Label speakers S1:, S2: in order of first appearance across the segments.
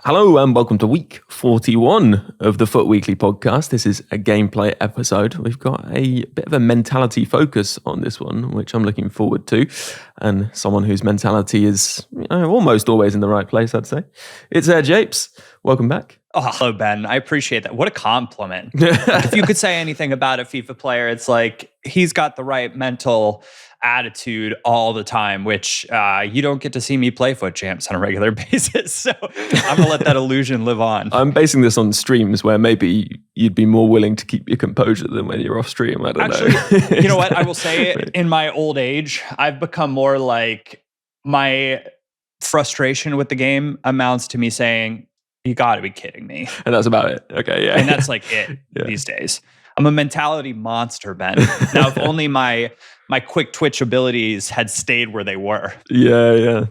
S1: Hello and welcome to week 41 of the FUT Weekly podcast. This is a gameplay episode. We've got a bit of a mentality focus on this one, which I'm looking forward to. And someone whose mentality is almost always in the right place, I'd say. It's AirJapes. Welcome back.
S2: Oh, hello, Ben. I appreciate that. What a compliment. If you could say anything about a FIFA player, it's like he's got the right mental attitude all the time, which you don't get to see me play FUT Champs on a regular basis. So I'm going to let that illusion live on.
S1: I'm basing this on streams where maybe you'd be more willing to keep your composure than when you're off stream. I don't know.
S2: You know what? I will say in my old age, I've become more like my frustration with the game amounts to me saying, you got to be kidding me.
S1: And that's about it. Okay, yeah.
S2: And that's like it these days. I'm a mentality monster, Ben. Now, if only my quick twitch abilities had stayed where they were.
S1: Yeah.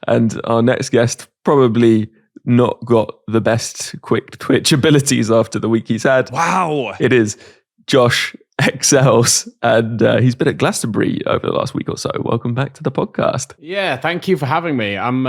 S1: And our next guest probably not got the best quick twitch abilities after the week he's had.
S2: Wow.
S1: It is JoshXLs, and he's been at Glastonbury over the last week or so. Welcome back to the podcast.
S3: Yeah, thank you for having me. I'm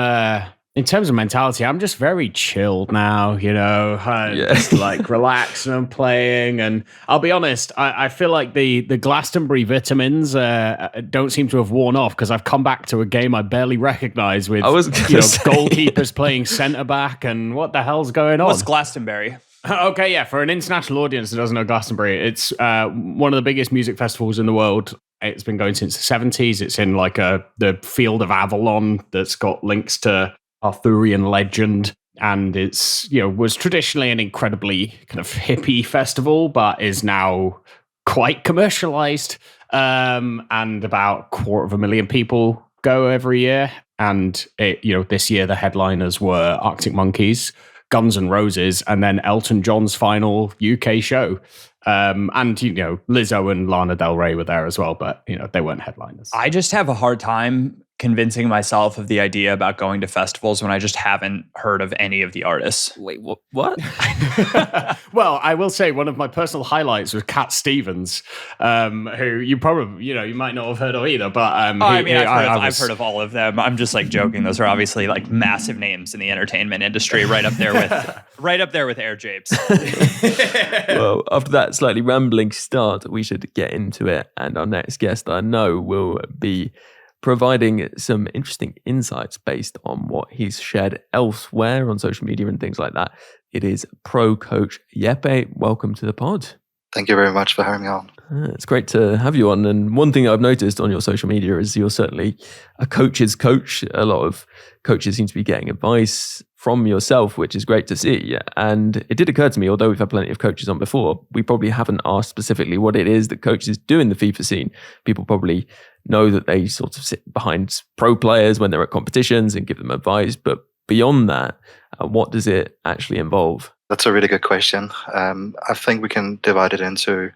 S3: in terms of mentality, I'm just very chilled now, just like relaxing and playing. And I'll be honest, I feel like the Glastonbury vitamins don't seem to have worn off because I've come back to a game I barely recognize with goalkeepers playing centre back, and what the hell's going on?
S2: What's Glastonbury?
S3: Okay, yeah, for an international audience that doesn't know Glastonbury, it's one of the biggest music festivals in the world. It's been going since the 70s. It's in like the field of Avalon that's got links to Arthurian legend, and it's was traditionally an incredibly kind of hippie festival, but is now quite commercialized. And about 250,000 people go every year. And this year the headliners were Arctic Monkeys, Guns N' Roses, and then Elton John's final UK show. And Lizzo and Lana Del Rey were there as well, but they weren't headliners.
S2: I just have a hard time convincing myself of the idea about going to festivals when I just haven't heard of any of the artists.
S1: Wait, what?
S3: Well, I will say one of my personal highlights was Cat Stevens, who you probably, you might not have heard of either, but
S2: I've heard of all of them. I'm just like joking. Those are obviously like massive names in the entertainment industry, right up there with AirJapes.
S1: Well, after that slightly rambling start, we should get into it. And our next guest, I know, will be providing some interesting insights based on what he's shared elsewhere on social media and things like that. It is pro coach Jeppe. Welcome to the pod.
S4: Thank you very much for having me on.
S1: It's great to have you on. And one thing I've noticed on your social media is you're certainly a coach's coach. A lot of coaches seem to be getting advice from yourself, which is great to see. And it did occur to me, although we've had plenty of coaches on before, we probably haven't asked specifically what it is that coaches do in the FIFA scene. People probably know that they sort of sit behind pro players when they're at competitions and give them advice. But beyond that, what does it actually involve?
S4: That's a really good question. I think we can divide it into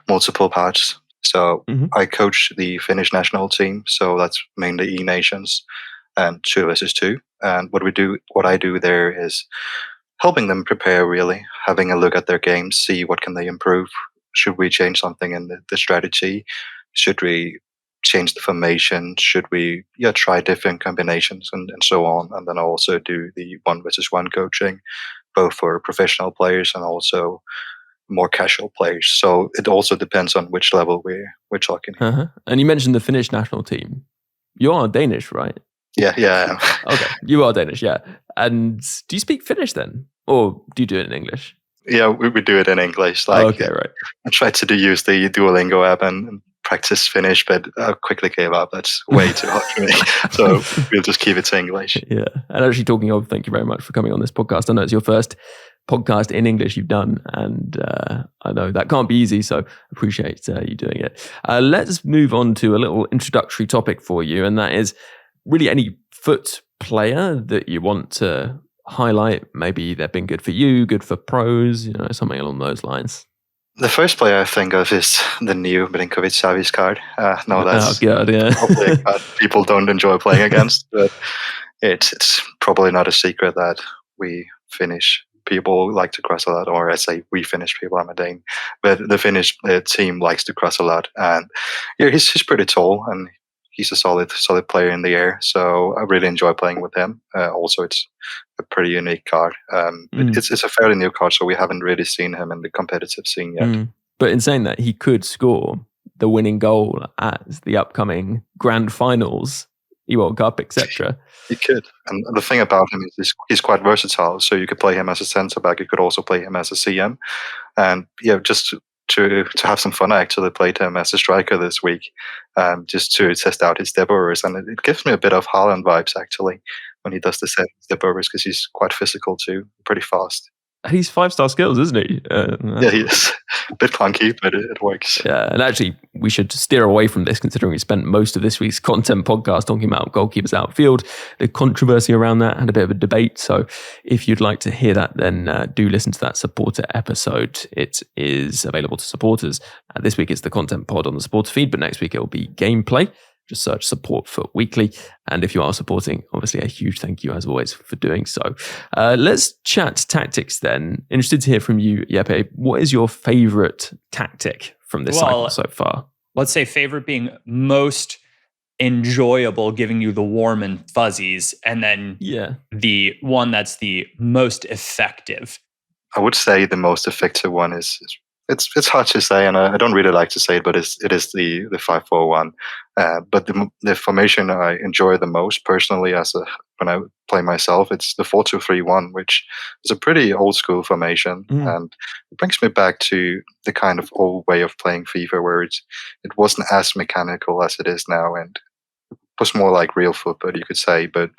S4: multiple parts. So I coach the Finnish national team. So that's mainly E-Nations and 2 vs 2. And what I do there is helping them prepare, really, having a look at their games, see what can they improve. Should we change something in the strategy? Should we change the formation? Should we try different combinations and so on? And then I also do the 1 vs 1 coaching, both for professional players and also more casual players. So it also depends on which level we're talking.
S1: And you mentioned the Finnish national team. You are Danish, right?
S4: Yeah, I am.
S1: Okay, you are Danish, yeah. And do you speak Finnish then? Or do you do it in English?
S4: Yeah, we do it in English.
S1: Okay, right.
S4: I tried to use the Duolingo app and practice Finnish, but I quickly gave up. That's way too hard for me. So we'll just keep it to English.
S1: Yeah. And actually talking of, thank you very much for coming on this podcast. I know it's your first podcast in English you've done, and I know that can't be easy, so appreciate you doing it. Let's move on to a little introductory topic for you, and that is really any FUT player that you want to highlight. Maybe they've been good for you, good for pros, something along those lines.
S4: The first player I think of is the new Milinkovic-Savic card. No, that's
S1: probably
S4: a card people don't enjoy playing against, but it's probably not a secret that we Finnish people like to cross a lot, or I say we Finnish people, I'm a Dane, but the Finnish team likes to cross a lot. And he's pretty tall, and he's a solid player in the air. So I really enjoy playing with him. Also, it's a pretty unique card. It's a fairly new card, so we haven't really seen him in the competitive scene yet.
S1: But in saying that, he could score the winning goal at the upcoming grand finals, 𝘬𝘠𝘅, etc.
S4: He could. And the thing about him is he's quite versatile. So you could play him as a centre back. You could also play him as a CM. And just to have some fun, I actually played him as a striker this week, just to test out his 𝘬𝘯𝘰𝘸. And it gives me a bit of Haaland vibes, actually, when he does the 𝘬𝘯𝘰𝘸, because he's quite physical too, pretty fast.
S1: He's 5-star skills, isn't he?
S4: Yeah, he is. A bit clunky, but it works.
S1: Yeah, and actually, we should steer away from this, considering we spent most of this week's content podcast talking about goalkeepers outfield. The controversy around that had a bit of a debate. So if you'd like to hear that, then do listen to that supporter episode. It is available to supporters. This week it's the content pod on the supporter feed, but next week it will be gameplay. Just search Support FUT Weekly. And if you are supporting, obviously a huge thank you as always for doing so. Let's chat tactics then. Interested to hear from you, Jeppe. What is your favorite tactic from this cycle so far?
S2: Let's say favorite being most enjoyable, giving you the warm and fuzzies, and then the one that's the most effective.
S4: I would say the most effective one is it's hard to say, and I don't really like to say it, but it is the 5-4-1. But the formation I enjoy the most personally, when I play myself, it's the 4-2-3-1, which is a pretty old school formation, and it brings me back to the kind of old way of playing FIFA, where it wasn't as mechanical as it is now, and it was more like real football, you could say. But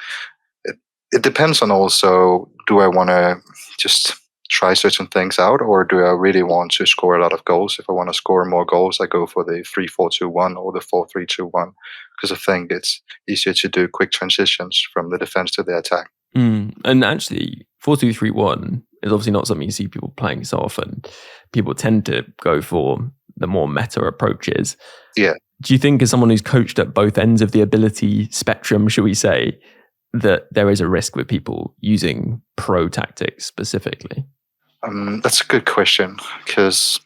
S4: it depends on also, do I want to just try certain things out, or do I really want to score a lot of goals? If I want to score more goals, I go for the 3-4-2-1 or the 4-3-2-1, because I think it's easier to do quick transitions from the defense to the attack.
S1: And actually, 4-2-3-1 is obviously not something you see people playing so often. People tend to go for the more meta approaches.
S4: Yeah.
S1: Do you think, as someone who's coached at both ends of the ability spectrum, should we say, that there is a risk with people using pro tactics specifically?
S4: That's a good question, because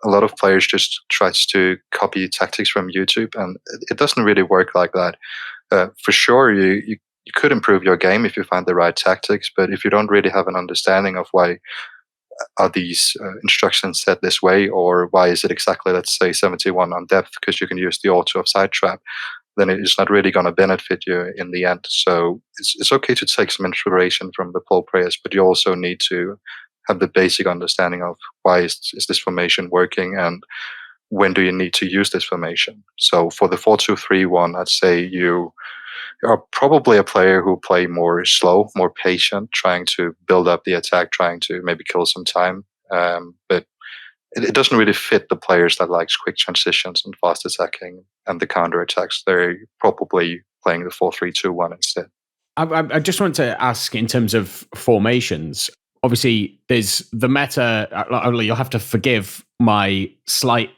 S4: a lot of players just tries to copy tactics from YouTube, and it doesn't really work like that. For sure, you could improve your game if you find the right tactics, but if you don't really have an understanding of why are these instructions set this way, or why is it exactly, let's say, 71 on depth, because you can use the auto offside trap, then it's not really going to benefit you in the end. So it's okay to take some inspiration from the pro players, but you also need to have the basic understanding of why is this formation working, and when do you need to use this formation. So for the 4-2-3-1, I'd say you are probably a player who play more slow, more patient, trying to build up the attack, trying to maybe kill some time. But it doesn't really fit the players that likes quick transitions and fast attacking and the counter attacks. They're probably playing the 4-3-2-1 instead.
S3: I just want to ask, in terms of formations, obviously there's the meta. You'll have to forgive my slight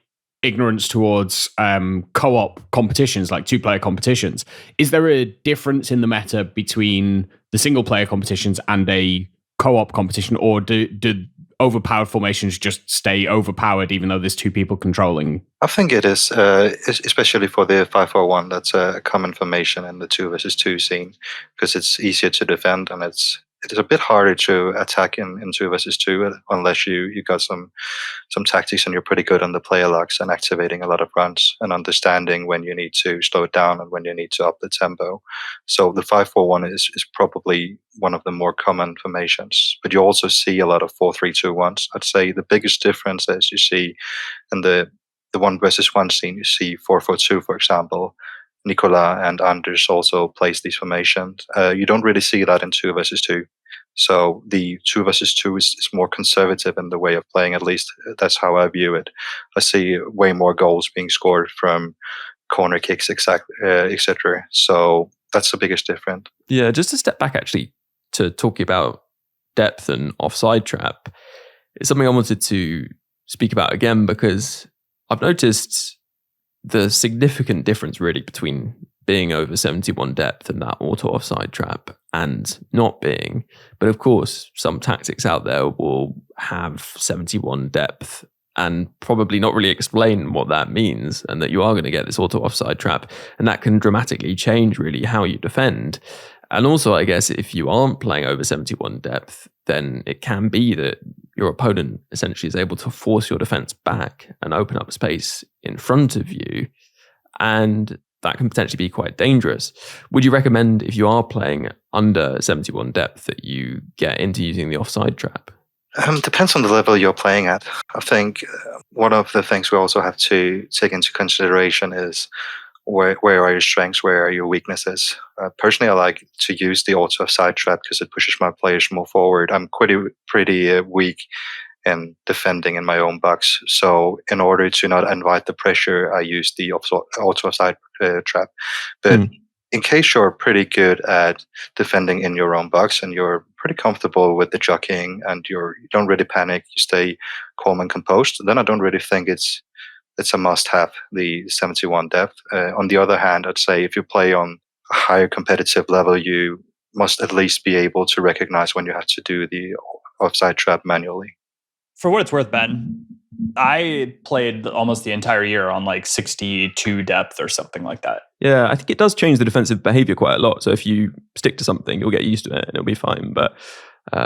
S3: ignorance towards co-op competitions, like 2-player competitions. Is there a difference in the meta between the single-player competitions and a co-op competition, or do overpowered formations just stay overpowered even though there's two people controlling?
S4: I think it is, especially for the 5-4-1. That's a common formation in the 2 versus 2 scene, because it's easier to defend, and it is a bit harder to attack in 2 versus 2 unless you got some tactics and you're pretty good on the player locks and activating a lot of runs and understanding when you need to slow it down and when you need to up the tempo. So the 5-4-1 is probably one of the more common formations, but you also see a lot of 4-3-2-1s. I'd say the biggest difference is you see in the 1 versus 1 scene, you see 4-4-2, for example. Nicolas and Anders also plays these formations. You don't really see that in 2 versus 2. So the 2 versus 2 is more conservative in the way of playing. At least that's how I view it. I see way more goals being scored from corner kicks, etc. So that's the biggest difference.
S1: Yeah, just to step back actually to talking about depth and offside trap, it's something I wanted to speak about again, because I've noticed the significant difference really between being over 71 depth and that auto offside trap and not being. But of course, some tactics out there will have 71 depth and probably not really explain what that means, and that you are going to get this auto offside trap. And that can dramatically change really how you defend. And also, I guess, if you aren't playing over 71 depth, then it can be that your opponent essentially is able to force your defense back and open up space in front of you. And that can potentially be quite dangerous. Would you recommend, if you are playing under 71 depth, that you get into using the offside trap?
S4: Depends on the level you're playing at. I think one of the things we also have to take into consideration is where are your strengths, where are your weaknesses. Personally, I like to use the auto offside trap because it pushes my players more forward. I'm pretty weak in defending in my own box. So in order to not invite the pressure, I use the auto offside trap. But in case you're pretty good at defending in your own box and you're pretty comfortable with the jockeying and you don't really panic, you stay calm and composed, then I don't really think it's a must-have, the 71 depth. On the other hand, I'd say if you play on a higher competitive level, you must at least be able to recognize when you have to do the offside trap manually.
S2: For what it's worth, Ben, I played almost the entire year on like 62 depth or something like that.
S1: Yeah, I think it does change the defensive behavior quite a lot. So if you stick to something, you'll get used to it and it'll be fine. But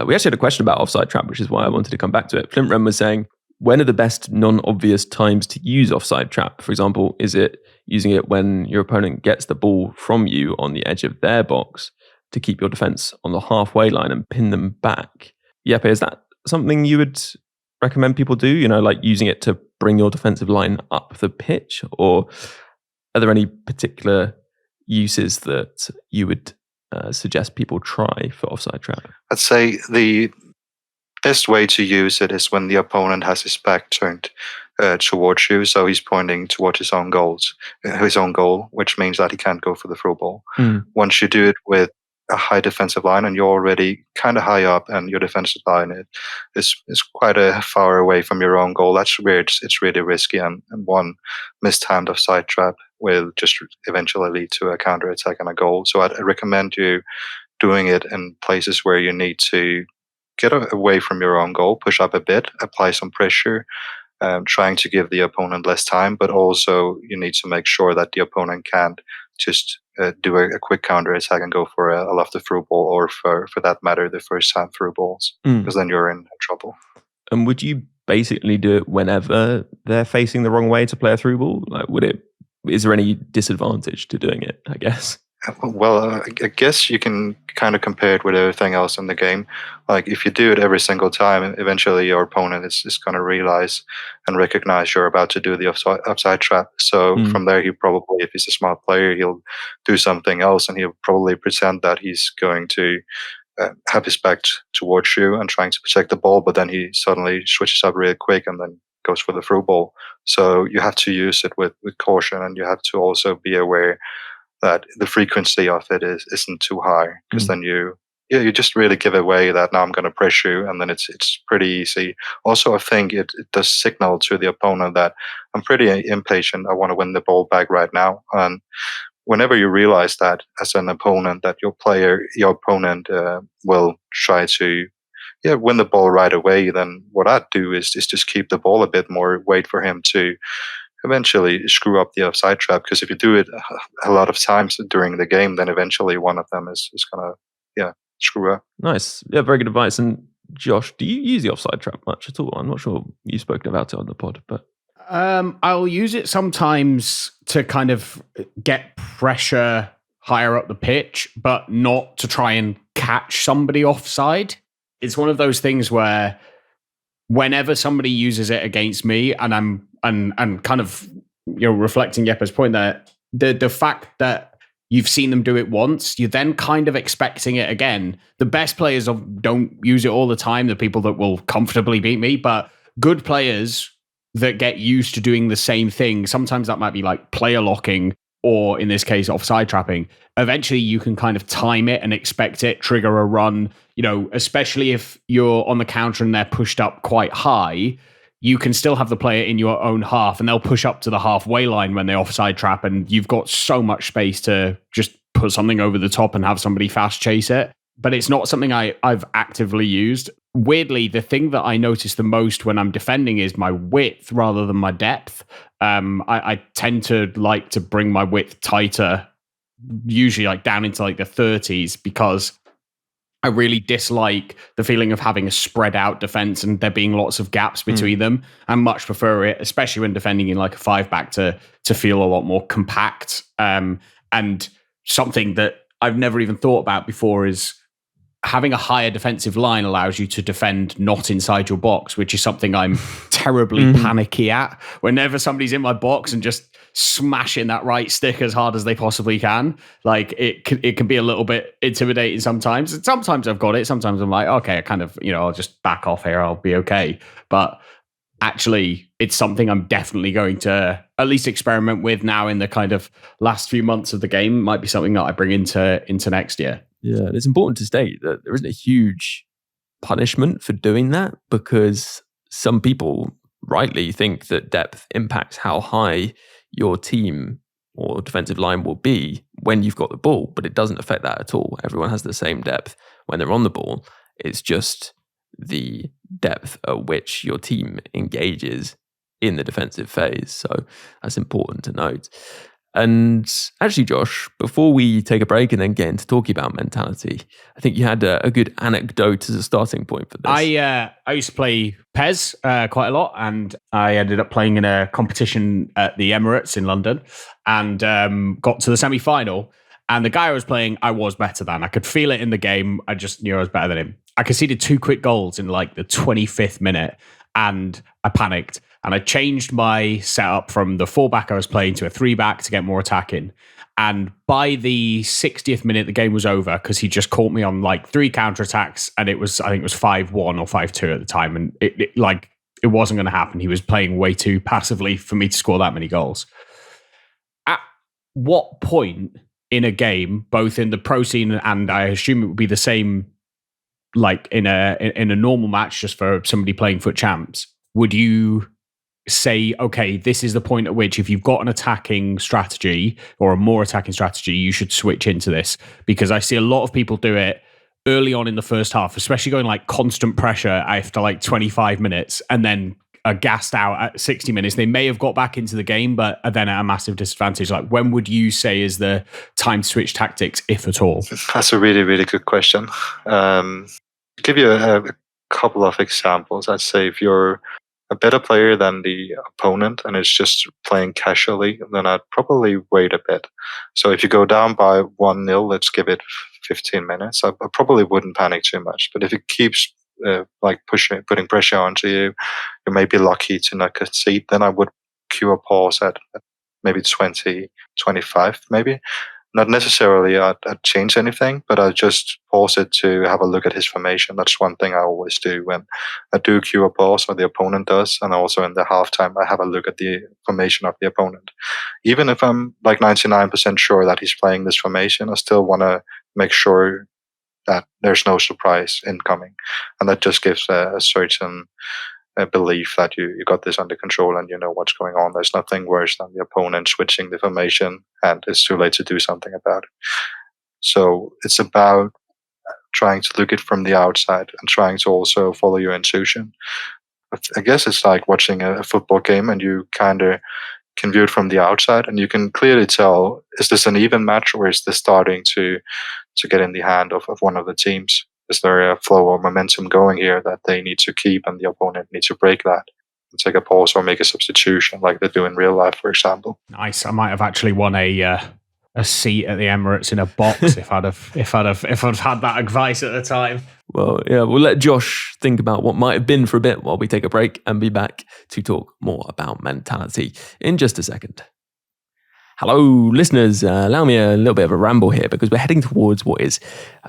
S1: we actually had a question about offside trap, which is why I wanted to come back to it. 𝗏𝗏𝗏 was saying, when are the best non-obvious times to use offside trap? For example, is it using it when your opponent gets the ball from you on the edge of their box to keep your defense on the halfway line and pin them back? Jeppe, is that something you would recommend people do? You know, like using it to bring your defensive line up the pitch? Or are there any particular uses that you would suggest people try for offside trap?
S4: I'd say the best way to use it is when the opponent has his back turned towards you, so he's pointing towards his own goal, which means that he can't go for the through ball. Once you do it with a high defensive line and you're already kind of high up and your defensive line is quite a far away from your own goal, that's where it's really risky, and one mistimed offside trap will just eventually lead to a counter attack and a goal. So I'd recommend you doing it in places where you need to get away from your own goal, push up a bit, apply some pressure, trying to give the opponent less time, but also you need to make sure that the opponent can't just do a quick counter attack and go for a lofted through ball, or for that matter, the first time through balls, because then you're in trouble.
S1: And would you basically do it whenever they're facing the wrong way to play a through ball? Like, is there any disadvantage to doing it, I guess?
S4: Well, I guess you can kind of compare it with everything else in the game. Like, if you do it every single time, eventually your opponent is going to realize and recognize you're about to do the offside trap. So from there, he probably, if he's a smart player, he'll do something else, and he'll probably pretend that he's going to have his back towards you and trying to protect the ball, but then he suddenly switches up really quick and then goes for the through ball. So you have to use it with caution, and you have to also be aware that the frequency of it isn't too high, because then you just really give away that now I'm going to press you, and then it's pretty easy. Also, I think it does signal to the opponent that I'm pretty impatient. I want to win the ball back right now. And whenever you realize that as an opponent, that your opponent will try to win the ball right away, then what I'd do is just keep the ball a bit more, wait for him to eventually screw up the offside trap, because if you do it a lot of times during the game, then eventually one of them is going to screw up.
S1: Nice. Yeah, very good advice. And Josh, do you use the offside trap much at all? I'm not sure you've spoken about it on the pod, but
S3: I'll use it sometimes to kind of get pressure higher up the pitch, but not to try and catch somebody offside. It's one of those things where whenever somebody uses it against me, and I'm kind of, reflecting Jeppe's point there, the fact that you've seen them do it once, you're then kind of expecting it again. The best players don't use it all the time, the people that will comfortably beat me, but good players that get used to doing the same thing, sometimes that might be like player locking, or in this case, offside trapping. Eventually you can kind of time it and expect it, trigger a run, especially if you're on the counter and they're pushed up quite high, you can still have the player in your own half and they'll push up to the halfway line when they offside trap, and you've got so much space to just put something over the top and have somebody fast chase it. But it's not something I've actively used. weirdly, the thing that I notice the most when I'm defending is my width rather than my depth. I tend to like to bring my width tighter, usually like down into like the 30s, because I really dislike the feeling of having a spread out defense and there being lots of gaps between them. I much prefer it, especially when defending in like a 5-back, to feel a lot more compact. And something that I've never even thought about before is having a higher defensive line allows you to defend not inside your box, which is something I'm terribly panicky at. Whenever somebody's in my box and just smashing that right stick as hard as they possibly can, like it can be a little bit intimidating sometimes. And sometimes I've got it. Sometimes I'm like, okay, I kind of, I'll just back off here. I'll be okay. But actually, it's something I'm definitely going to at least experiment with now in the kind of last few months of the game. It might be something that I bring into next year.
S1: Yeah, it's important to state that there isn't a huge punishment for doing that, because some people rightly think that depth impacts how high your team or defensive line will be when you've got the ball, but it doesn't affect that at all. Everyone has the same depth when they're on the ball. It's just the depth at which your team engages in the defensive phase. So that's important to note. And actually, Josh, before we take a break and then get into talking about mentality, I think you had a good anecdote as a starting point for this.
S3: I used to play 𝘃𝗲 quite a lot, and I ended up playing in a competition at the Emirates in London, and got to the semi-final. And the guy I was playing, I was better than. I could feel it in the game. I just knew I was better than him. I conceded 2 quick goals in like the 25th minute, and I panicked. And I changed my setup from the 4-back I was playing to a 3-back to get more attacking. And by the 60th minute, the game was over because he just caught me on like 3 counterattacks, and I think it was 5-1 or 5-2 at the time. And it wasn't going to happen. He was playing way too passively for me to score that many goals. At what point in a game, both in the pro scene and I assume it would be the same like in a normal match just for somebody playing FUT Champs, would you say, okay, this is the point at which if you've got an attacking strategy or a more attacking strategy, you should switch into this? Because I see a lot of people do it early on in the first half, especially going like constant pressure after like 25 minutes and then are gassed out at 60 minutes. They may have got back into the game, but are then at a massive disadvantage. Like, when would you say is the time to switch tactics, if at all?
S4: That's a really, really good question. Give you a couple of examples. I'd say if you're a better player than the opponent and it's just playing casually, then I'd probably wait a bit. So if you go down by 1-0, let's give it 15 minutes. I probably wouldn't panic too much. But if it keeps putting pressure onto you, you may be lucky to not concede, then I would cue a pause at maybe 20, 25 maybe. Not necessarily I'd change anything, but I'd just pause it to have a look at his formation. That's one thing I always do when I do cue a pause, or the opponent does. And also in the halftime, I have a look at the formation of the opponent. Even if I'm like 99% sure that he's playing this formation, I still want to make sure that there's no surprise incoming. And that just gives a certain belief that you got this under control and you know what's going on. There's nothing worse than the opponent switching the formation and it's too late to do something about it. So it's about trying to look it from the outside and trying to also follow your intuition. I guess it's like watching a football game, and you kind of can view it from the outside and you can clearly tell, is this an even match or is this starting to get in the hand of one of the teams? Is there a flow or momentum going here that they need to keep and the opponent needs to break that and take a pause or make a substitution like they do in real life, for example?
S3: Nice. I might have actually won a seat at the Emirates in a box if I'd have had that advice at the time.
S1: Well, yeah, we'll let Josh think about what might have been for a bit while we take a break and be back to talk more about mentality in just a second. Hello, listeners. Allow me a little bit of a ramble here because we're heading towards what is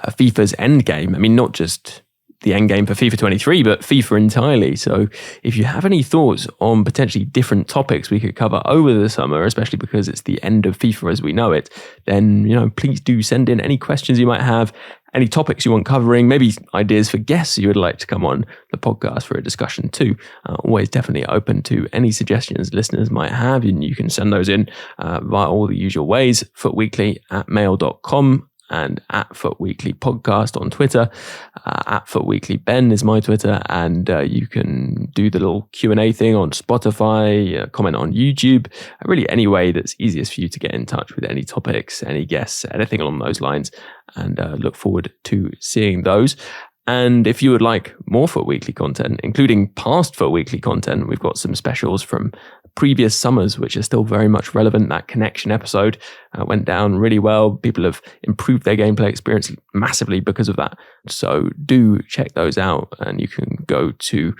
S1: FIFA's endgame. I mean, not just the endgame for FIFA 23, but FIFA entirely. So if you have any thoughts on potentially different topics we could cover over the summer, especially because it's the end of FIFA as we know it, then, please do send in any questions you might have, any topics you want covering, maybe ideas for guests you would like to come on the podcast for a discussion too. Always definitely open to any suggestions listeners might have, and you can send those in via all the usual ways, futweekly@mail.com. and at FUT Weekly Podcast on Twitter. At FUT Weekly Ben is my Twitter, and you can do the little Q&A thing on Spotify, comment on YouTube, really any way that's easiest for you to get in touch with any topics, any guests, anything along those lines, and look forward to seeing those. And if you would like more FUT Weekly content, including past FUT Weekly content, we've got some specials from previous summers, which are still very much relevant. That connection episode went down really well. People have improved their gameplay experience massively because of that. So do check those out. And you can go to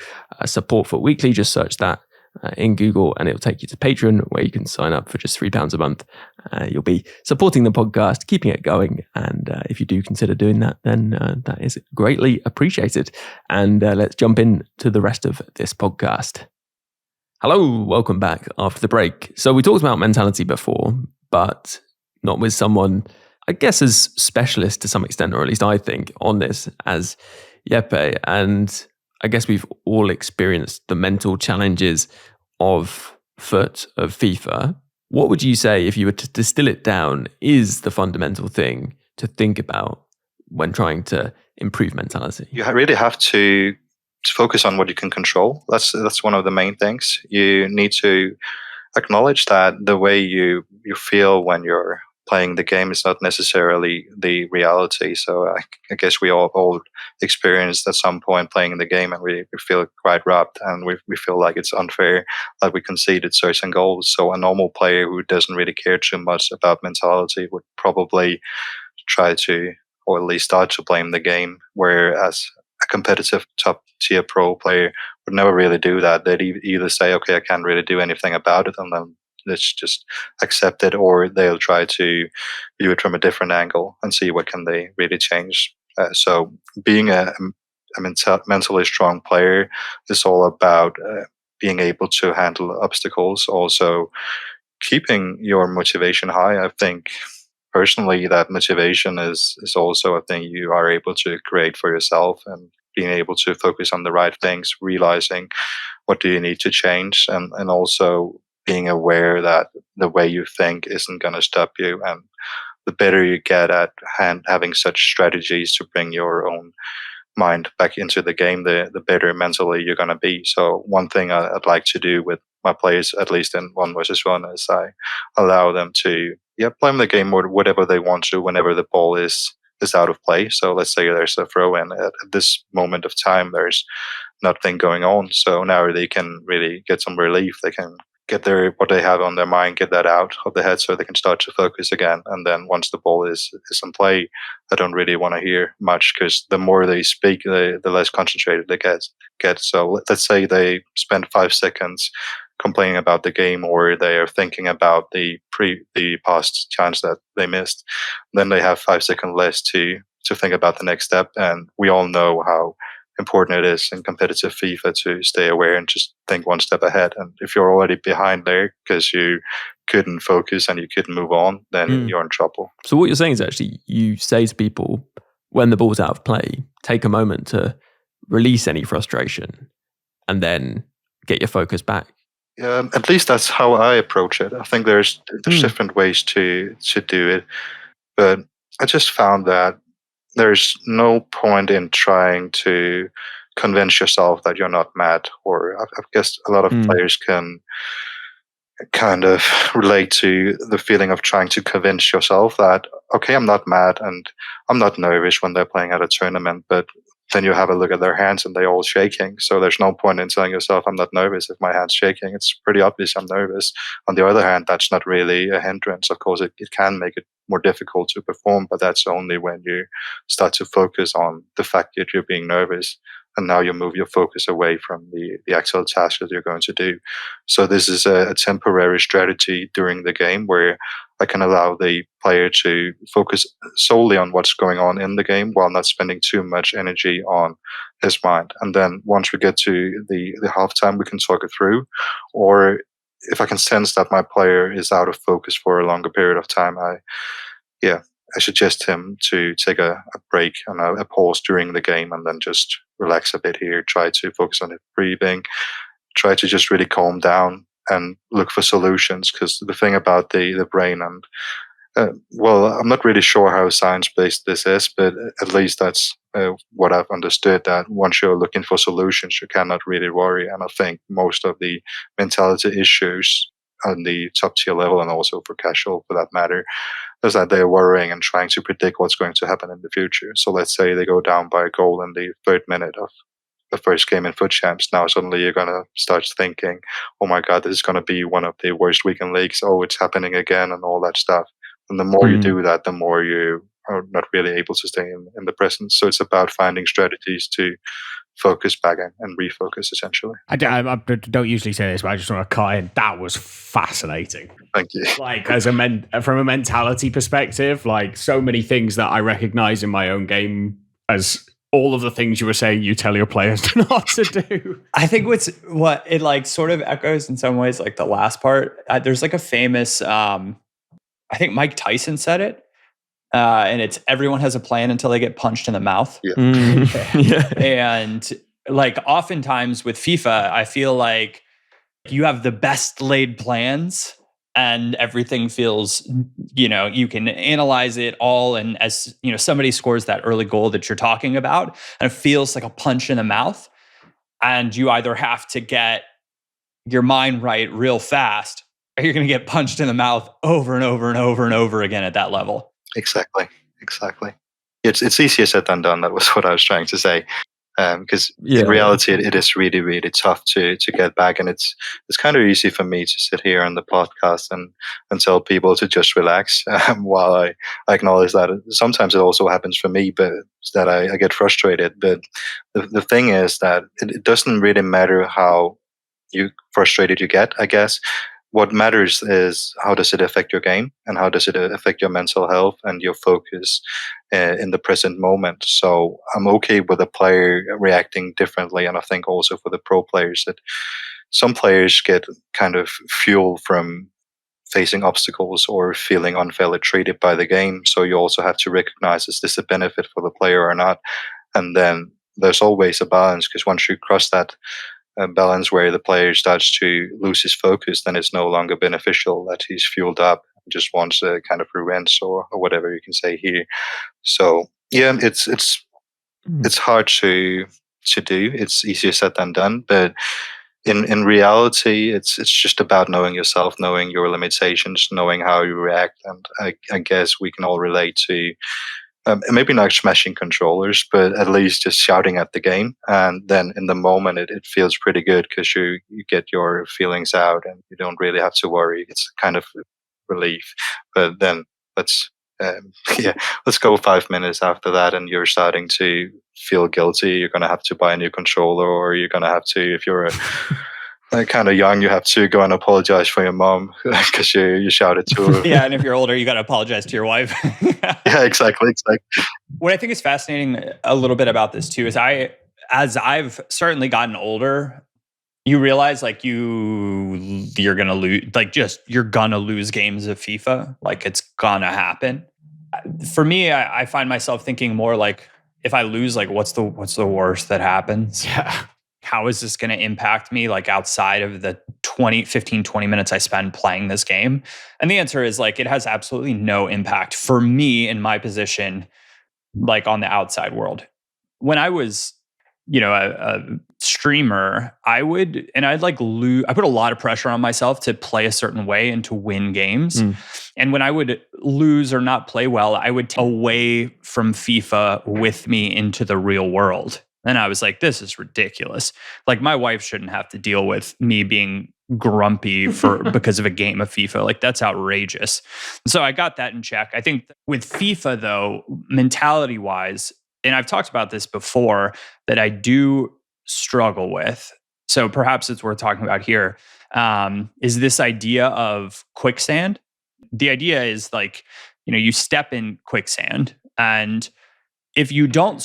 S1: Support FUT Weekly, just search that in Google, and it'll take you to Patreon, where you can sign up for just £3 a month. You'll be supporting the podcast, keeping it going, and if you do consider doing that, then that is greatly appreciated. And let's jump into the rest of this podcast. Hello, welcome back after the break. So we talked about mentality before, but not with someone, I guess, as specialist to some extent, or at least I think, on this as Jeppe. And I guess we've all experienced the mental challenges of FUT, of FIFA. What would you say, if you were to distill it down, is the fundamental thing to think about when trying to improve mentality?
S4: You really have to focus on what you can control. That's one of the main things. You need to acknowledge that the way you feel when you're playing the game is not necessarily the reality. So I guess we all experienced at some point playing the game, and we feel quite robbed, and we feel like it's unfair that we conceded certain goals. So a normal player who doesn't really care too much about mentality would probably try to, or at least start to, blame the game, whereas a competitive top tier pro player would never really do that. They'd either say, okay, I can't really do anything about it, and then let's just accept it, or they'll try to view it from a different angle and see what can they really change. So being a mentally strong player is all about being able to handle obstacles, also keeping your motivation high. I think personally that motivation is also a thing you are able to create for yourself, and being able to focus on the right things, realizing what do you need to change, and also being aware that the way you think isn't going to stop you. And the better you get at having such strategies to bring your own mind back into the game, the better mentally you're going to be. So one thing I'd like to do with my players, at least in 1v1, is I allow them to play the game whatever they want to whenever the ball is out of play. So let's say there's a throw in. At this moment of time, there's nothing going on. So now they can really get some relief. They can get what they have on their mind, get that out of their head, so they can start to focus again. And then once the ball is in play, I don't really want to hear much, because the more they speak, the less concentrated they get. So let's say they spend 5 seconds complaining about the game, or they are thinking about the past chance that they missed. Then they have 5 seconds less to think about the next step. And we all know how important it is in competitive FIFA to stay aware and just think one step ahead. And if you're already behind there because you couldn't focus and you couldn't move on, then you're in trouble.
S1: So what you're saying is actually you say to people, when the ball's out of play, take a moment to release any frustration and then get your focus back.
S4: At least that's how I approach it. I think there's different ways to do it, but I just found that there's no point in trying to convince yourself that you're not mad. Or I guess a lot of players can kind of relate to the feeling of trying to convince yourself that, okay, I'm not mad and I'm not nervous when they're playing at a tournament, but then you have a look at their hands and they're all shaking. So there's no point in telling yourself, I'm not nervous if my hand's shaking. It's pretty obvious I'm nervous. On the other hand, that's not really a hindrance. Of course, it can make it more difficult to perform, but that's only when you start to focus on the fact that you're being nervous. And now you move your focus away from the actual task that you're going to do. So this is a temporary strategy during the game where I can allow the player to focus solely on what's going on in the game while not spending too much energy on his mind. And then once we get to the halftime, we can talk it through. Or if I can sense that my player is out of focus for a longer period of time, I suggest him to take a break and a pause during the game and then just relax a bit here, try to focus on his breathing, try to just really calm down and look for solutions. Because the thing about the brain Well, I'm not really sure how science-based this is, but at least that's what I've understood, that once you're looking for solutions, you cannot really worry. And I think most of the mentality issues on the top tier level, and also for casual for that matter, is that they're worrying and trying to predict what's going to happen in the future. So let's say they go down by a goal in the 3rd minute of the first game in FUT Champs. Now suddenly you're going to start thinking, oh my God, this is going to be one of the worst weekend leagues. Oh, it's happening again, and all that stuff. And the more you do that, the more you are not really able to stay in the present. So it's about finding strategies to focus back and refocus, essentially.
S3: I don't usually say this, but I just want to cut in. That was fascinating.
S4: Thank you.
S3: Like, from a mentality perspective, like so many things that I recognize in my own game as all of the things you were saying you tell your players not to do.
S2: I think what it like sort of echoes in some ways, like the last part. There's like a famous, I think Mike Tyson said it, and it's everyone has a plan until they get punched in the mouth.
S4: Yeah.
S1: Yeah.
S2: And like oftentimes with FIFA, I feel like you have the best laid plans and everything feels, you can analyze it all. And as somebody scores that early goal that you're talking about, and it feels like a punch in the mouth. And you either have to get your mind right real fast, or you're going to get punched in the mouth over and over and over and over again at that level.
S4: Exactly. It's easier said than done. That was what I was trying to say. Because in reality, it is really, really tough to get back, and it's kind of easy for me to sit here on the podcast and tell people to just relax, while I acknowledge that sometimes it also happens for me, but that I get frustrated. But the thing is that it doesn't really matter how frustrated you get, I guess. What matters is how does it affect your game, and how does it affect your mental health and your focus in the present moment. So I'm okay with a player reacting differently, and I think also for the pro players that some players get kind of fuel from facing obstacles or feeling unfairly treated by the game. So you also have to recognize, is this a benefit for the player or not? And then there's always a balance, because once you cross that balance where the player starts to lose his focus, then it's no longer beneficial, that he's fueled up, just wants a kind of revenge or whatever you can say here. So yeah, it's hard to do. It's easier said than done, but in reality, it's just about knowing yourself, knowing your limitations, knowing how you react. And I guess we can all relate to maybe not smashing controllers, but at least just shouting at the game. And then in the moment, it feels pretty good, because you get your feelings out and you don't really have to worry. It's kind of relief. But then let's go 5 minutes after that, and you're starting to feel guilty. You're going to have to buy a new controller, or you're going to have to, if you're kind of young, you have to go and apologize for your mom because you shouted to her.
S2: Yeah, and if you're older, you got to apologize to your wife.
S4: Yeah, exactly.
S2: What I think is fascinating a little bit about this too is as I've certainly gotten older, you realize like you're gonna lose, you're gonna lose games of FIFA. Like it's gonna happen. For me, I find myself thinking more like, if I lose, like what's the worst that happens?
S3: Yeah.
S2: How is this going to impact me, like outside of the 15, 20 minutes I spend playing this game? And the answer is like, it has absolutely no impact for me in my position, like on the outside world. When I was, a streamer, I put a lot of pressure on myself to play a certain way and to win games. And when I would lose or not play well, I would take away from FIFA with me into the real world. And I was like, this is ridiculous. Like my wife shouldn't have to deal with me being grumpy because of a game of FIFA. Like that's outrageous. So I got that in check. I think with FIFA though, mentality wise, and I've talked about this before, that I do struggle with. So perhaps it's worth talking about here, is this idea of quicksand. The idea is like, you step in quicksand, and if you don't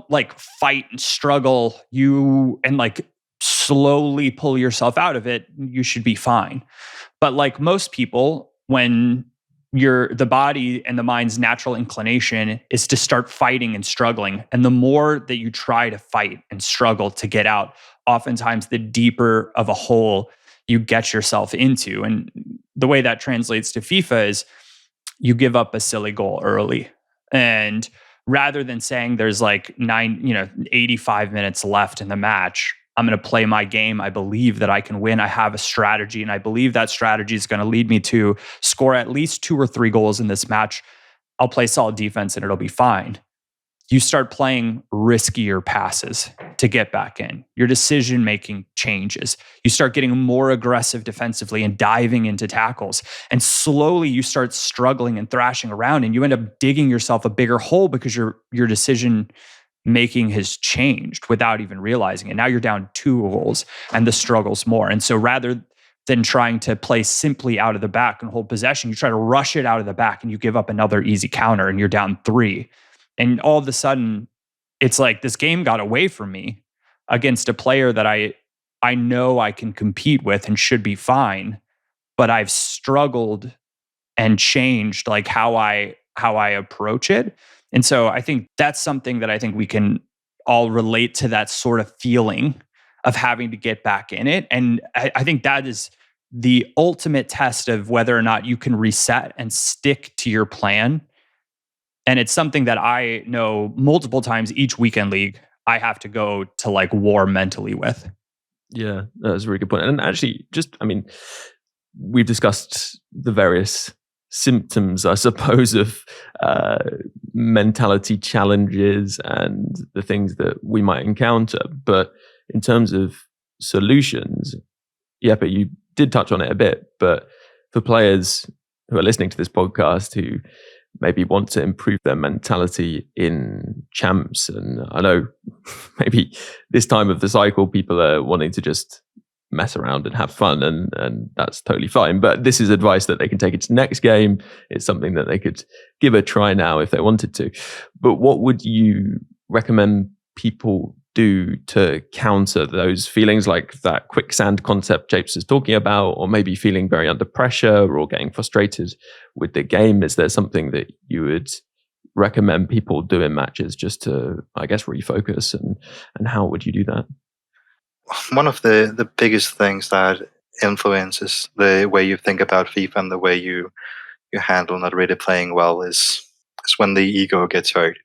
S2: like fight and struggle, and like slowly pull yourself out of it, you should be fine. But like most people, when the body and the mind's natural inclination is to start fighting and struggling, and the more that you try to fight and struggle to get out, oftentimes the deeper of a hole you get yourself into. And the way that translates to FIFA is, you give up a silly goal early. And rather than saying there's like 85 minutes left in the match, I'm going to play my game. I believe that I can win. I have a strategy, and I believe that strategy is going to lead me to score at least 2 or 3 goals in this match. I'll play solid defense and it'll be fine. You start playing riskier passes to get back in. Your decision-making changes. You start getting more aggressive defensively and diving into tackles. And slowly you start struggling and thrashing around, and you end up digging yourself a bigger hole because your decision-making has changed without even realizing it. Now you're down 2 goals and the struggle's more. And so rather than trying to play simply out of the back and hold possession, you try to rush it out of the back and you give up another easy counter and you're down 3. And all of a sudden, it's like this game got away from me against a player that I know I can compete with and should be fine, but I've struggled and changed like how I approach it. And so I think that's something that I think we can all relate to, that sort of feeling of having to get back in it. And I think that is the ultimate test of whether or not you can reset and stick to your plan. And it's something that I know multiple times each weekend league, I have to go to like war mentally with.
S1: Yeah, that's a really good point. And actually, we've discussed the various symptoms, I suppose, of mentality challenges and the things that we might encounter. But in terms of solutions, Jeppe, you did touch on it a bit, but for players who are listening to this podcast who maybe want to improve their mentality in champs, and I know maybe this time of the cycle people are wanting to just mess around and have fun, and that's totally fine, but this is advice that they can take into the next game. It's something that they could give a try now if they wanted to. But what would you recommend people do to counter those feelings, like that quicksand concept Japes is talking about, or maybe feeling very under pressure or getting frustrated with the game? Is there something that you would recommend people do in matches just to, I guess, refocus, and how would you do that?
S4: One of the biggest things that influences the way you think about FIFA and the way you handle not really playing well is when the ego gets hurt.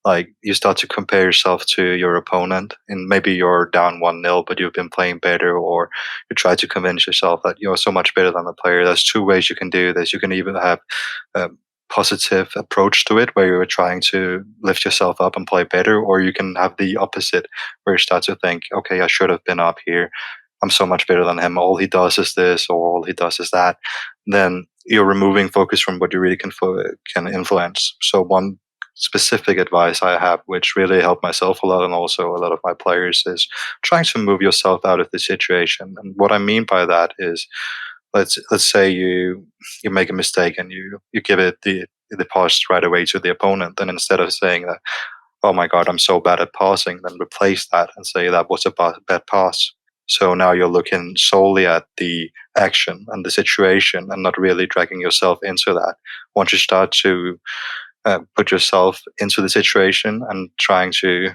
S4: Like, you start to compare yourself to your opponent, and maybe you're down 1-0, but you've been playing better, or you try to convince yourself that you're so much better than the player. There's 2 ways you can do this. You can either have a positive approach to it, where you're trying to lift yourself up and play better, or you can have the opposite, where you start to think, okay, I should have been up here. I'm so much better than him. All he does is this, or all he does is that. Then you're removing focus from what you really can influence. So one specific advice I have, which really helped myself a lot and also a lot of my players, is trying to move yourself out of the situation. And what I mean by that is, let's say you make a mistake and you give it the pass right away to the opponent. And instead of saying that, oh my God, I'm so bad at passing, then replace that and say that was a bad pass. So now you're looking solely at the action and the situation and not really dragging yourself into that. Once you start to put yourself into the situation and trying to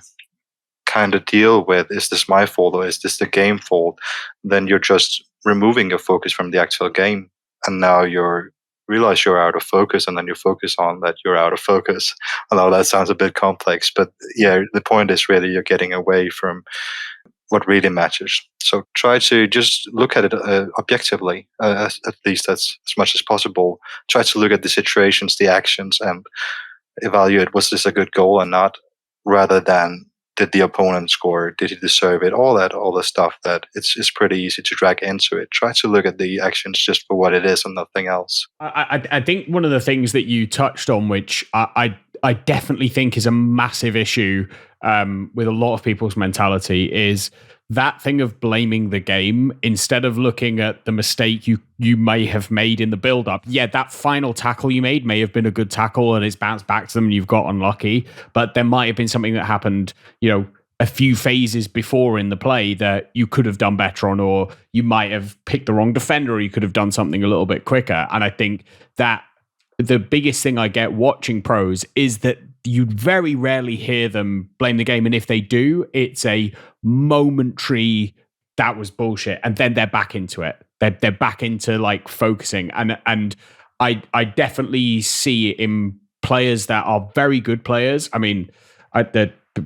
S4: kind of deal with, is this my fault or is this the game fault? Then you're just removing your focus from the actual game. And now you realize you're out of focus, and then you focus on that you're out of focus. I know that sounds a bit complex, but yeah, the point is really you're getting away from what really matters. So try to just look at it objectively, at least as much as possible. Try to look at the situations, the actions, and evaluate, was this a good goal or not, rather than did the opponent score, did he deserve it, all the stuff that it's pretty easy to drag into it. Try to look at the actions just for what it is and nothing else.
S3: I think one of the things that you touched on, which I definitely think is a massive issue with a lot of people's mentality, is that thing of blaming the game instead of looking at the mistake you may have made in the build-up. Yeah, that final tackle you made may have been a good tackle and it's bounced back to them and you've got unlucky, but there might have been something that happened, a few phases before in the play that you could have done better on, or you might have picked the wrong defender, or you could have done something a little bit quicker. And I think that the biggest thing I get watching pros is that you very rarely hear them blame the game. And if they do, it's a momentary, that was bullshit. And then they're back into it. They're back into like focusing. And I definitely see it in players that are very good players. I mean,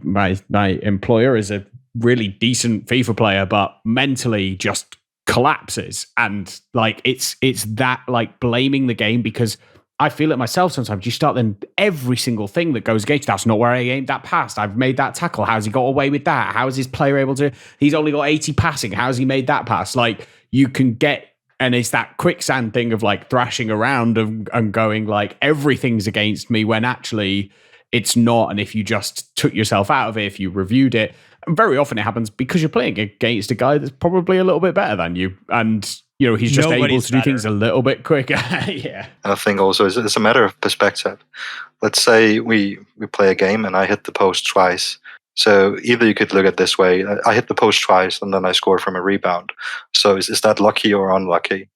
S3: my employer is a really decent FIFA player, but mentally just collapses. And like it's that like blaming the game, because I feel it myself sometimes. You start then every single thing that goes against, that's not where I aimed that pass. I've made that tackle. How's he got away with that? How is his player able to? He's only got 80 passing. How's he made that pass? Like you can get, and it's that quicksand thing of like thrashing around and going like everything's against me when actually it's not. And if you just took yourself out of it, if you reviewed it, and very often it happens because you're playing against a guy that's probably a little bit better than you. And you know, he's just able to do things a little bit quicker. Yeah.
S4: And I think also it's a matter of perspective. Let's say we play a game and I hit the post twice. So either you could look at it this way: I hit the post twice and then I score from a rebound. So is that lucky or unlucky?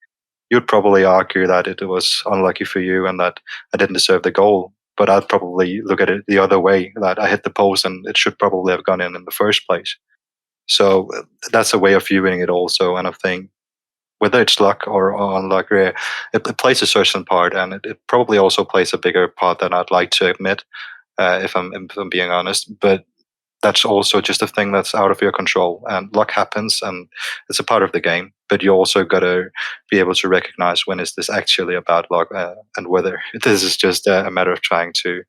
S4: You'd probably argue that it was unlucky for you and that I didn't deserve the goal. But I'd probably look at it the other way, that I hit the post and it should probably have gone in the first place. So that's a way of viewing it also. And I think whether it's luck or unluck, it plays a certain part, and it probably also plays a bigger part than I'd like to admit, if I'm being honest. But that's also just a thing that's out of your control, and luck happens, and it's a part of the game. But you also got to be able to recognize when is this actually about luck, and whether this is just a matter of trying to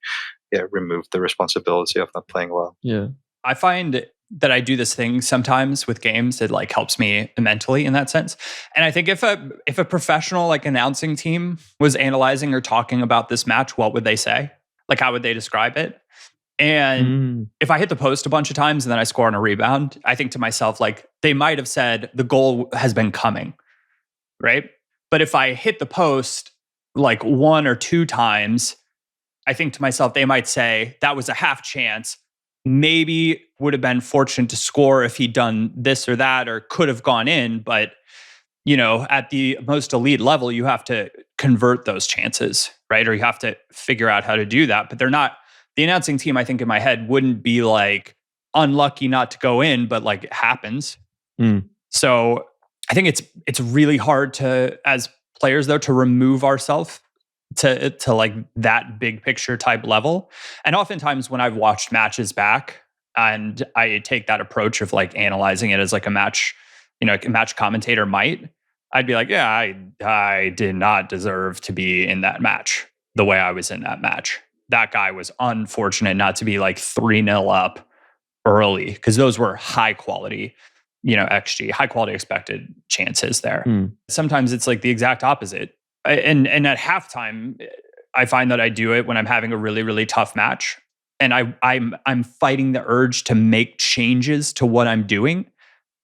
S4: remove the responsibility of not playing well.
S1: Yeah,
S2: I find that I do this thing sometimes with games. It like helps me mentally in that sense. And I think if a professional like announcing team was analyzing or talking about this match, what would they say? Like, how would they describe it? And if I hit the post a bunch of times and then I score on a rebound, I think to myself, like, they might have said the goal has been coming, right? But if I hit the post like 1 or 2 times, I think to myself, they might say that was a half chance. Maybe would have been fortunate to score if he'd done this or that, or could have gone in. But, you know, at the most elite level, you have to convert those chances, right? Or you have to figure out how to do that. But they're not, the announcing team, I think in my head, wouldn't be like unlucky not to go in, but like it happens. So I think it's really hard to, as players though, to remove ourselves to like that big picture type level. And oftentimes when I've watched matches back and I take that approach of like analyzing it as like a match, you know, a match commentator might, I'd be like, yeah, I did not deserve to be in that match the way I was in that match. That guy was unfortunate not to be like 3-0 up early, because those were high quality, you know, XG, high quality expected chances there. Sometimes it's like the exact opposite. And at halftime, I find that I do it when I'm having a really, really tough match, and I'm fighting the urge to make changes to what I'm doing.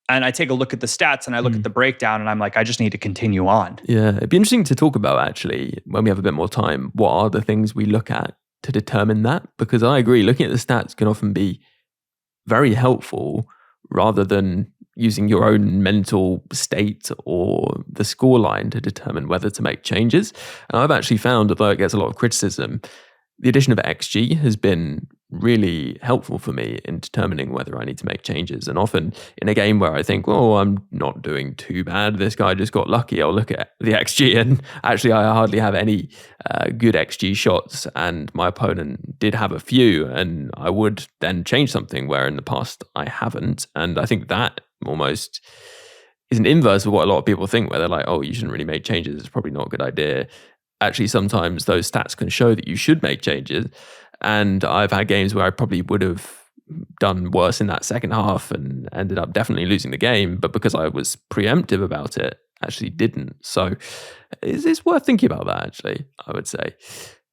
S2: And I take a look at the stats and I look at the breakdown, and I'm like, I just need to continue on.
S1: Yeah, it'd be interesting to talk about actually when we have a bit more time. What are the things we look at to determine that? Because I agree, looking at the stats can often be very helpful rather than using your own mental state or the scoreline to determine whether to make changes. And I've actually found, although it gets a lot of criticism, the addition of XG has been really helpful for me in determining whether I need to make changes. And often in a game where I think, oh, I'm not doing too bad, this guy just got lucky, I'll look at the XG and actually I hardly have any good XG shots, and my opponent did have a few, and I would then change something where in the past I haven't. And I think that almost is an inverse of what a lot of people think, where they're like, oh, you shouldn't really make changes, it's probably not a good idea. Actually, sometimes those stats can show that you should make changes. And I've had games where I probably would have done worse in that second half and ended up definitely losing the game, but because I was preemptive about it, actually didn't. So it's worth thinking about that, actually, I would say.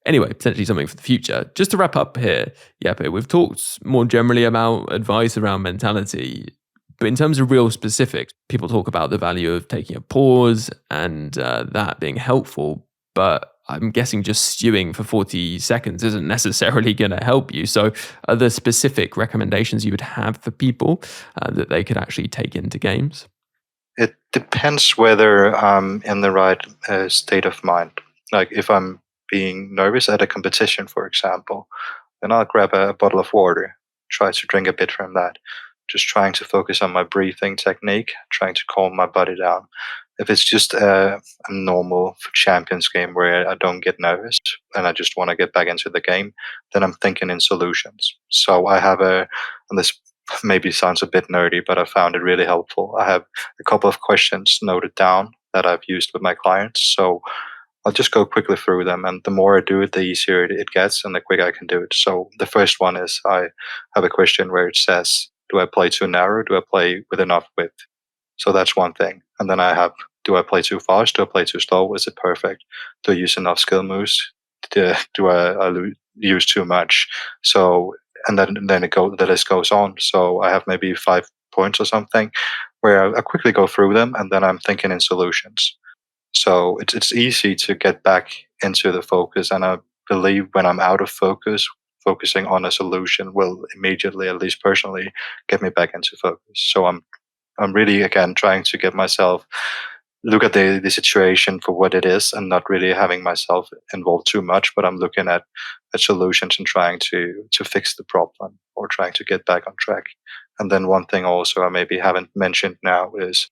S1: Anyway, potentially something for the future. Just to wrap up here, Jeppe, we've talked more generally about advice around mentality, but in terms of real specifics, people talk about the value of taking a pause and that being helpful. But I'm guessing just stewing for 40 seconds isn't necessarily going to help you. So are there specific recommendations you would have for people that they could actually take into games?
S4: It depends whether I'm in the right state of mind. Like if I'm being nervous at a competition, for example, then I'll grab a bottle of water, try to drink a bit from that, just trying to focus on my breathing technique, trying to calm my body down. If it's just a normal Champions game where I don't get nervous and I just want to get back into the game, then I'm thinking in solutions. So I have and this maybe sounds a bit nerdy, but I found it really helpful. I have a couple of questions noted down that I've used with my clients. So I'll just go quickly through them, and the more I do it, the easier it gets and the quicker I can do it. So the first one is I have a question where it says, do I play too narrow? Do I play with enough width? So that's one thing. And then I have, do I play too fast? Do I play too slow? Is it perfect? Do I use enough skill moves? Do I use too much? So, and then the list goes on. So I have maybe 5 points or something where I quickly go through them, and then I'm thinking in solutions. So it's easy to get back into the focus. And I believe when I'm out of focus, focusing on a solution will immediately, at least personally, get me back into focus. So I'm really, again, trying to get myself look at the situation for what it is, and not really having myself involved too much, but I'm looking at solutions and trying to fix the problem or trying to get back on track. And then one thing also I maybe haven't mentioned now is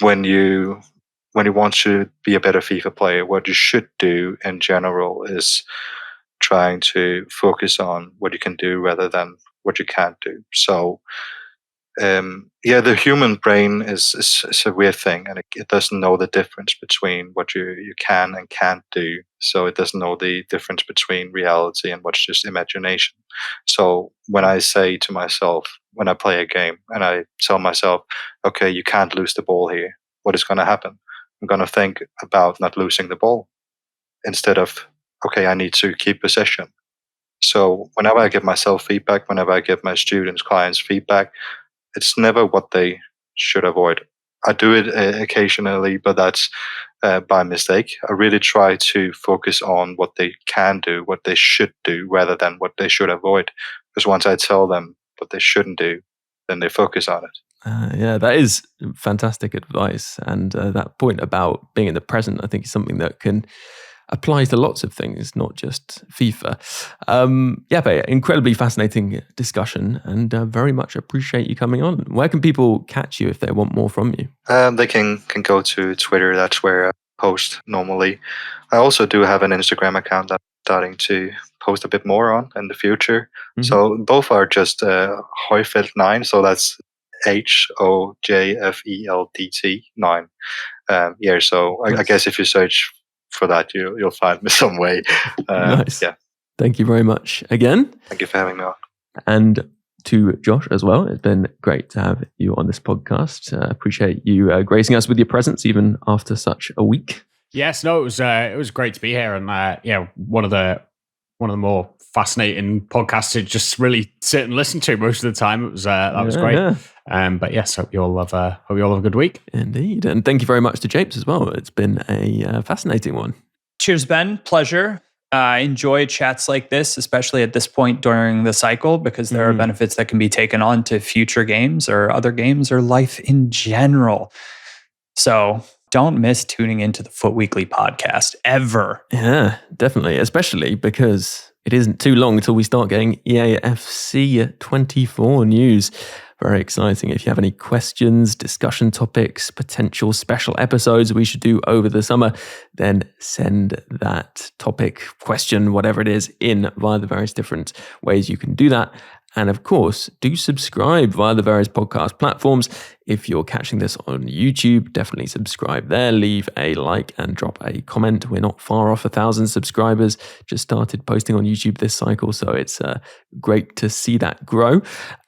S4: when you want to be a better FIFA player, what you should do in general is trying to focus on what you can do rather than what you can't do. So the human brain is a weird thing, and it doesn't know the difference between what you can and can't do. So it doesn't know the difference between reality and what's just imagination. So when I say to myself, when I play a game and I tell myself, okay, you can't lose the ball here, what is going to happen? I'm going to think about not losing the ball instead of, okay, I need to keep possession. So whenever I give myself feedback, whenever I give my students, clients feedback, it's never what they should avoid. I do it occasionally, but that's by mistake. I really try to focus on what they can do, what they should do, rather than what they should avoid. Because once I tell them what they shouldn't do, then they focus on it.
S1: Yeah, that is fantastic advice. And that point about being in the present, I think, is something that can apply to lots of things, not just FIFA. Jeppe, incredibly fascinating discussion, and very much appreciate you coming on. Where can people catch you if they want more from you?
S4: They can go to Twitter. That's where I post normally. I also do have an Instagram account that I'm starting to post a bit more on in the future. Mm-hmm. So both are just Højfeldt9. So that's HOJFELDT9. So I guess if you search for that, you'll find me some way.
S1: Nice. Yeah. Thank you very much again.
S4: Thank you for having me on.
S1: And to Josh as well. It's been great to have you on this podcast. Appreciate you gracing us with your presence even after such a week.
S3: Yes, no, it was great to be here, and one of the more fascinating podcasts to just really sit and listen to most of the time. It was that was great. Yeah. But yes, hope you all have a good week.
S1: Indeed, and thank you very much to Japes as well. It's been a fascinating one.
S2: Cheers, Ben. Pleasure. Enjoy chats like this, especially at this point during the cycle, because there are benefits that can be taken on to future games or other games or life in general. So don't miss tuning into the FUT Weekly podcast ever.
S1: Yeah, definitely, especially because it isn't too long until we start getting EAFC 24 news. Very exciting. If you have any questions, discussion topics, potential special episodes we should do over the summer, then send that topic, question, whatever it is, in via the various different ways you can do that. And of course, do subscribe via the various podcast platforms. If you're catching this on YouTube, definitely subscribe there. Leave a like and drop a comment. We're not far off 1,000 subscribers. Just started posting on YouTube this cycle, so it's great to see that grow.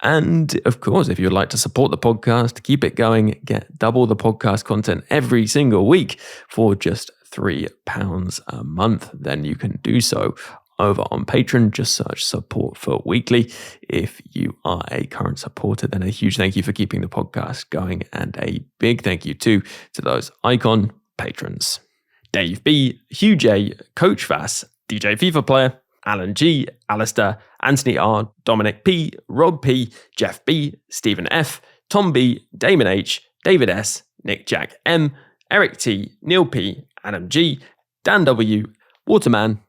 S1: And of course, if you'd like to support the podcast, keep it going, get double the podcast content every single week for just £3 a month, then you can do so over on Patreon. Just search Support FUT Weekly. If you are a current supporter, then a huge thank you for keeping the podcast going, and a big thank you too to those icon patrons: Dave B, 𝘭𝘰𝘬𝘦, Coach Vass, DJ FIFA Player, Alan G, Alistair, Anthony R, Dominic P, Rob P, Jeff B, Stephen F, Tom B, Damon H, David S, Nick Jack M, Eric T, Neil P, Adam G, Dan W, Waterman,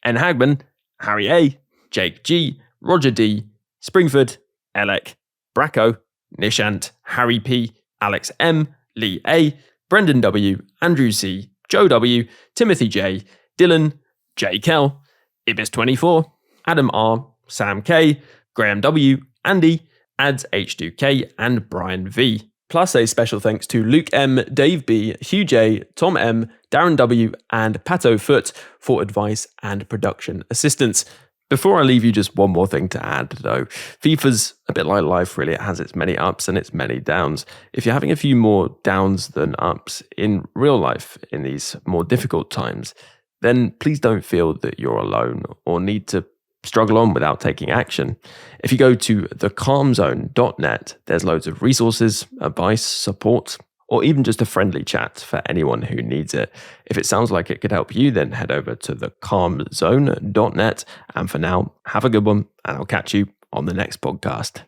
S1: N. Hagman, Harry A, Jake G, Roger D, Springford, Elec, Bracco, Nishant, Harry P, Alex M, Lee A, Brendan W, Andrew C, Joe W, Timothy J, Dylan, J Kel, Ibis24, Adam R, Sam K, Graham W, Andy, Ads H2K, and Brian V. Plus a special thanks to Luke M, Dave B, Hugh J, Tom M, Darren W, and Pato Foot for advice and production assistance. Before I leave you, just one more thing to add, though. FIFA's a bit like life, really. It has its many ups and its many downs. If you're having a few more downs than ups in real life in these more difficult times, then please don't feel that you're alone or need to struggle on without taking action. If you go to thecalmzone.net, there's loads of resources, advice, support, or even just a friendly chat for anyone who needs it. If it sounds like it could help you, then head over to thecalmzone.net. And for now, have a good one, and I'll catch you on the next podcast.